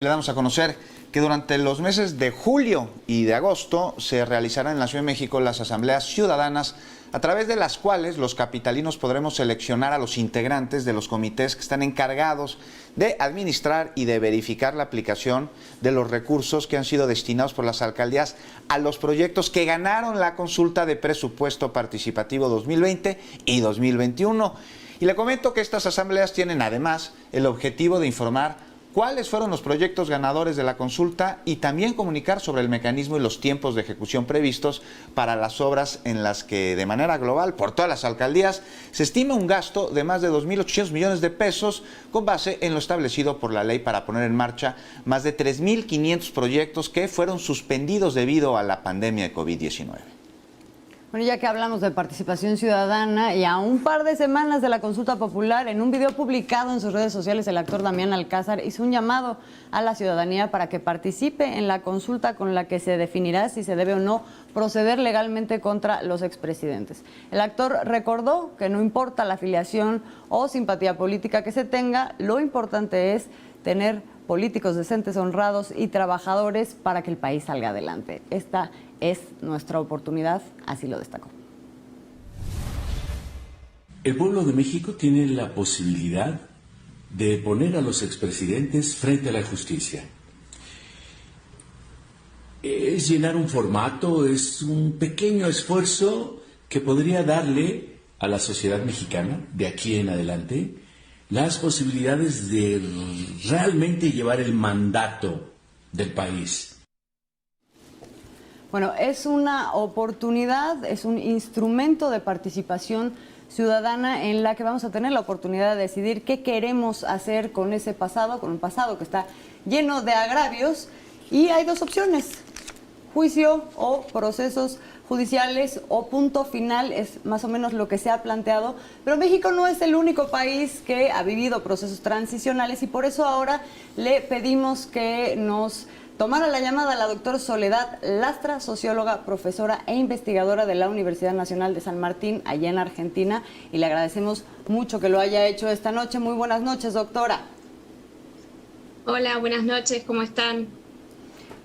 Le damos a conocer que durante los meses de julio y de agosto se realizarán en la Ciudad de México las asambleas ciudadanas, a través de las cuales los capitalinos podremos seleccionar a los integrantes de los comités que están encargados de administrar y de verificar la aplicación de los recursos que han sido destinados por las alcaldías a los proyectos que ganaron la consulta de presupuesto participativo 2020 y 2021. Y le comento que estas asambleas tienen además el objetivo de informar cuáles fueron los proyectos ganadores de la consulta y también comunicar sobre el mecanismo y los tiempos de ejecución previstos para las obras en las que de manera global por todas las alcaldías se estima un gasto de más de 2.800 millones de pesos con base en lo establecido por la ley para poner en marcha más de 3.500 proyectos que fueron suspendidos debido a la pandemia de COVID-19. Bueno, ya que hablamos de participación ciudadana y a un par de semanas de la consulta popular, en un video publicado en sus redes sociales, el actor Damián Alcázar hizo un llamado a la ciudadanía para que participe en la consulta con la que se definirá si se debe o no proceder legalmente contra los expresidentes. El actor recordó que no importa la afiliación o simpatía política que se tenga, lo importante es tener políticos decentes, honrados y trabajadores para que el país salga adelante. Esta es nuestra oportunidad, así lo destacó. El pueblo de México tiene la posibilidad de poner a los expresidentes frente a la justicia. Es llenar un formato, es un pequeño esfuerzo que podría darle a la sociedad mexicana, de aquí en adelante, las posibilidades de realmente llevar el mandato del país. Bueno, es una oportunidad, es un instrumento de participación ciudadana en la que vamos a tener la oportunidad de decidir qué queremos hacer con ese pasado, con un pasado que está lleno de agravios. Y hay dos opciones: juicio o procesos judiciales o punto final, es más o menos lo que se ha planteado. Pero México no es el único país que ha vivido procesos transicionales y por eso ahora le pedimos que nos tomara la llamada a la doctora Soledad Lastra, socióloga, profesora e investigadora de la Universidad Nacional de San Martín, allá en Argentina, y le agradecemos mucho que lo haya hecho esta noche. Muy buenas noches, doctora. Hola, buenas noches, ¿cómo están?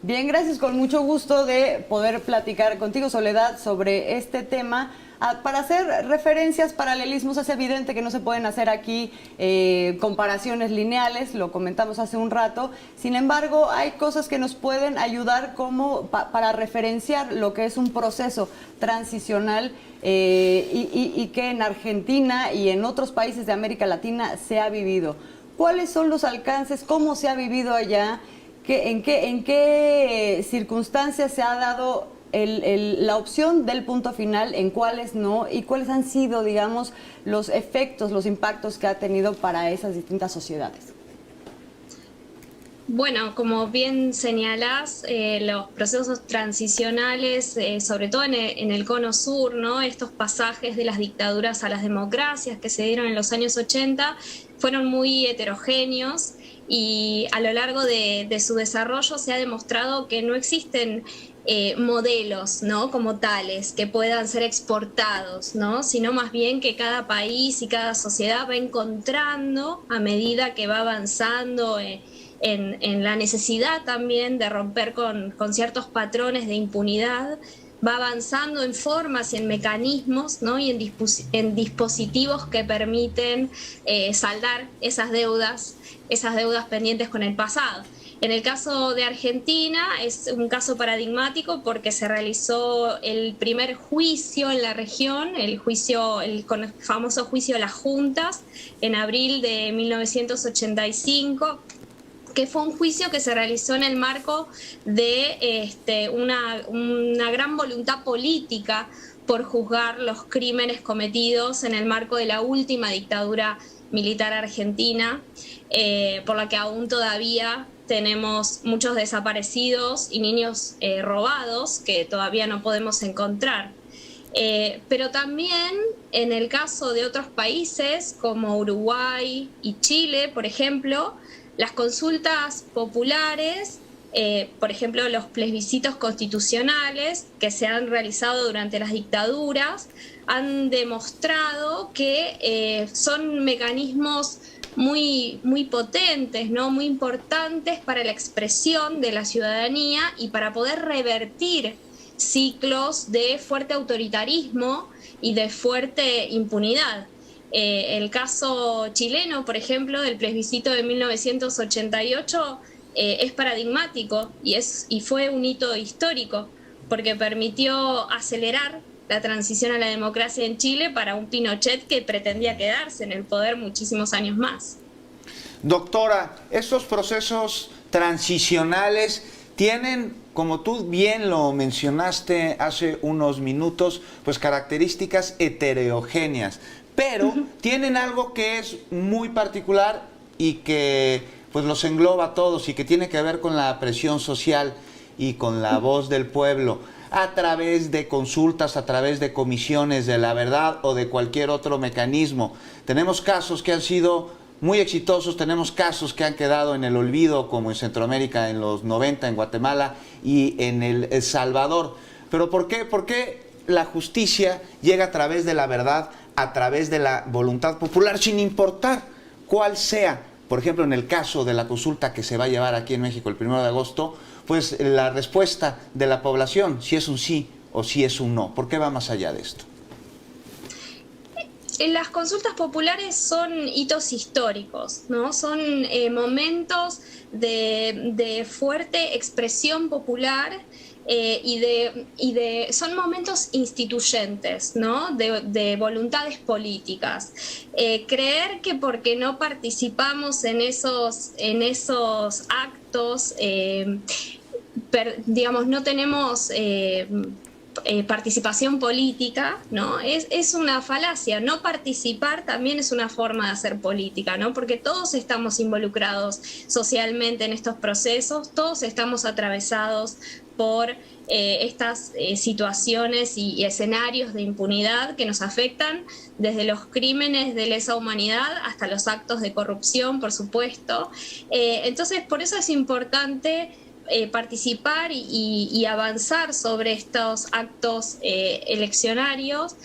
Bien, gracias, con mucho gusto de poder platicar contigo, Soledad, sobre este tema. Para hacer referencias, paralelismos, es evidente que no se pueden hacer aquí comparaciones lineales, lo comentamos hace un rato. Sin embargo, hay cosas que nos pueden ayudar como para referenciar lo que es un proceso transicional y que en Argentina y en otros países de América Latina se ha vivido. ¿Cuáles son los alcances? ¿Cómo se ha vivido allá? ¿En qué circunstancias se ha dado la opción del punto final, en cuáles no, y cuáles han sido, digamos, los efectos, los impactos que ha tenido para esas distintas sociedades? Bueno, como bien señalás, los procesos transicionales, sobre todo en el cono sur, ¿no? Estos pasajes de las dictaduras a las democracias que se dieron en los años 80 fueron muy heterogéneos y a lo largo de su desarrollo se ha demostrado que no existen modelos, ¿no?, como tales que puedan ser exportados, ¿no?, sino más bien que cada país y cada sociedad va encontrando a medida que va avanzando en la necesidad también de romper con ciertos patrones de impunidad, va avanzando en formas y en mecanismos, ¿no?, y en dispositivos que permiten saldar esas deudas pendientes con el pasado. En el caso de Argentina es un caso paradigmático porque se realizó el primer juicio en la región, el famoso juicio de las juntas, en abril de 1985, que fue un juicio que se realizó en el marco de una gran voluntad política por juzgar los crímenes cometidos en el marco de la última dictadura militar argentina, por la que aún todavía tenemos muchos desaparecidos y niños robados que todavía no podemos encontrar. Pero también en el caso de otros países como Uruguay y Chile, por ejemplo, las consultas populares por ejemplo, los plebiscitos constitucionales que se han realizado durante las dictaduras han demostrado que son mecanismos muy potentes, ¿no? Muy importantes para la expresión de la ciudadanía y para poder revertir ciclos de fuerte autoritarismo y de fuerte impunidad. El caso chileno, por ejemplo, del plebiscito de 1988 es paradigmático y fue un hito histórico porque permitió acelerar la transición a la democracia en Chile para un Pinochet que pretendía quedarse en el poder muchísimos años más. Doctora, estos procesos transicionales tienen, como tú bien lo mencionaste hace unos minutos, pues características heterogéneas, pero tienen algo que es muy particular y que pues los engloba a todos y que tiene que ver con la presión social y con la voz del pueblo, a través de consultas, a través de comisiones de la verdad o de cualquier otro mecanismo. Tenemos casos que han sido muy exitosos, tenemos casos que han quedado en el olvido, como en Centroamérica en los 90, en Guatemala y en El Salvador. ¿Pero por qué? ¿Por qué la justicia llega a través de la verdad, a través de la voluntad popular, sin importar cuál sea? Por ejemplo, en el caso de la consulta que se va a llevar aquí en México el 1 de agosto, pues la respuesta de la población, si es un sí o si es un no. ¿Por qué va más allá de esto? Las consultas populares son hitos históricos, ¿no? Son momentos de fuerte expresión popular son momentos instituyentes, ¿no? De voluntades políticas. Creer que porque no participamos en esos actos, digamos, no tenemos participación política, ¿no? Es una falacia. No participar también es una forma de hacer política, ¿no? Porque todos estamos involucrados socialmente en estos procesos, todos estamos atravesados por estas situaciones y escenarios de impunidad que nos afectan, desde los crímenes de lesa humanidad hasta los actos de corrupción, por supuesto. Entonces, por eso es importante participar y avanzar sobre estos actos eleccionarios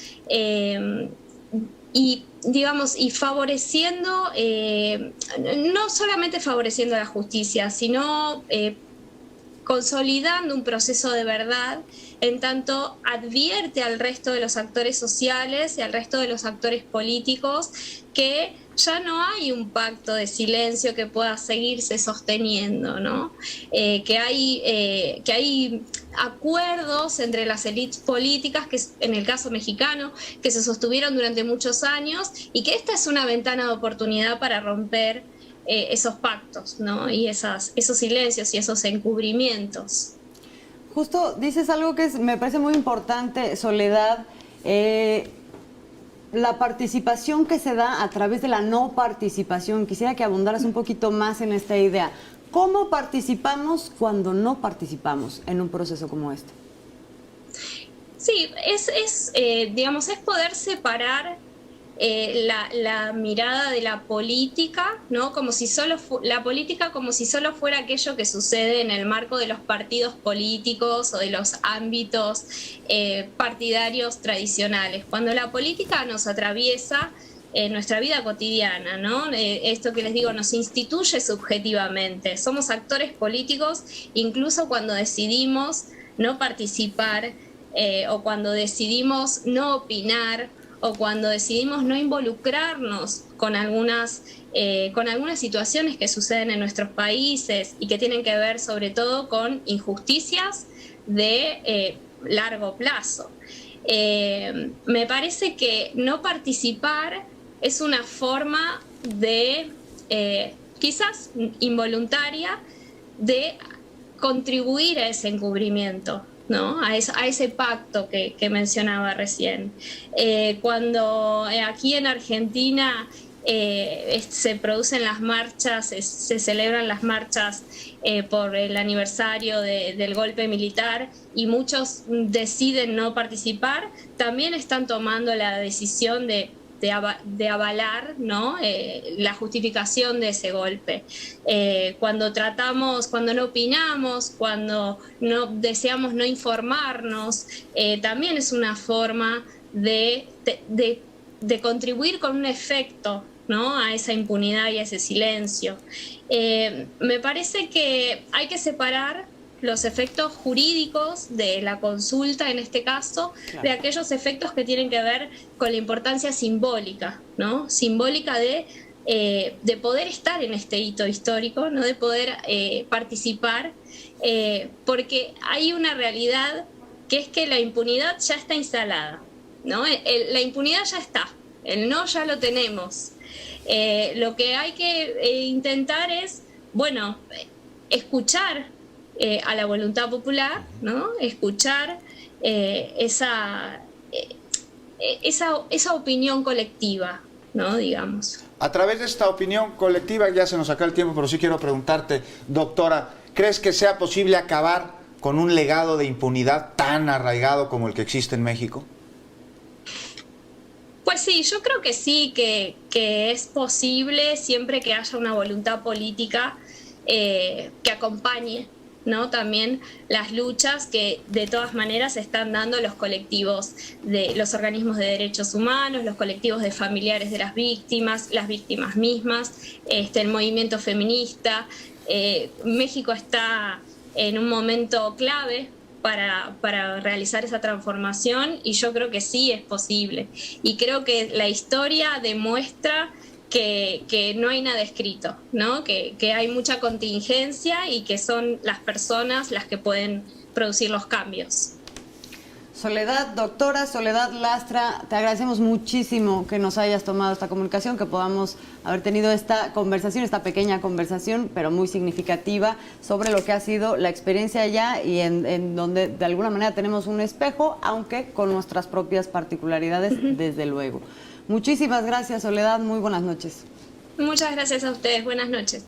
y favoreciendo, no solamente favoreciendo la justicia, sino consolidando un proceso de verdad, en tanto advierte al resto de los actores sociales y al resto de los actores políticos que ya no hay un pacto de silencio que pueda seguirse sosteniendo, ¿no? Que hay acuerdos entre las élites políticas, que en el caso mexicano, que se sostuvieron durante muchos años y que esta es una ventana de oportunidad para romper esos pactos, ¿no? Y esos silencios y esos encubrimientos. Justo dices algo que me parece muy importante, Soledad, la participación que se da a través de la no participación. Quisiera que abundaras un poquito más en esta idea. ¿Cómo participamos cuando no participamos en un proceso como este? Sí, digamos, es poder separar la mirada de la política, ¿no? Como si la política como si solo fuera aquello que sucede en el marco de los partidos políticos o de los ámbitos partidarios tradicionales. Cuando la política nos atraviesa nuestra vida cotidiana, ¿no? Esto que les digo, nos instituye subjetivamente. Somos actores políticos incluso cuando decidimos no participar o cuando decidimos no opinar o cuando decidimos no involucrarnos con algunas situaciones que suceden en nuestros países y que tienen que ver sobre todo con injusticias de largo plazo. Me parece que no participar es una forma de, quizás involuntaria, de contribuir a ese encubrimiento, ¿no? A ese pacto que mencionaba recién. Cuando aquí en Argentina se producen las marchas, se celebran las marchas por el aniversario del golpe militar y muchos deciden no participar, también están tomando la decisión de de avalar, ¿no? La justificación de ese golpe. Cuando no opinamos, cuando no deseamos no informarnos, también es una forma de contribuir con un efecto, ¿no? A esa impunidad y a ese silencio. Me parece que hay que separar los efectos jurídicos de la consulta, en este caso, claro, de aquellos efectos que tienen que ver con la importancia simbólica, ¿no? Simbólica de poder estar en este hito histórico, ¿no? De poder participar, porque hay una realidad que es que la impunidad ya está instalada, ¿no? La impunidad ya está, el no ya lo tenemos. Lo que hay que intentar es, bueno, escuchar a la voluntad popular, ¿no? Escuchar esa opinión colectiva, ¿no? Digamos. A través de esta opinión colectiva, ya se nos acaba el tiempo, pero sí quiero preguntarte, doctora, ¿crees que sea posible acabar con un legado de impunidad tan arraigado como el que existe en México? Pues sí, yo creo que sí, que es posible siempre que haya una voluntad política que acompañe, ¿no? También las luchas que de todas maneras están dando los colectivos de los organismos de derechos humanos, los colectivos de familiares de las víctimas mismas, el movimiento feminista. México está en un momento clave para realizar esa transformación y yo creo que sí es posible. Y creo que la historia demuestra que no hay nada escrito, ¿no? Que hay mucha contingencia y que son las personas las que pueden producir los cambios. Doctora Soledad Lastra, te agradecemos muchísimo que nos hayas tomado esta comunicación, que podamos haber tenido esta conversación, esta pequeña conversación, pero muy significativa, sobre lo que ha sido la experiencia allá y en donde de alguna manera tenemos un espejo, aunque con nuestras propias particularidades, desde luego. Muchísimas gracias, Soledad, muy buenas noches. Muchas gracias a ustedes, buenas noches.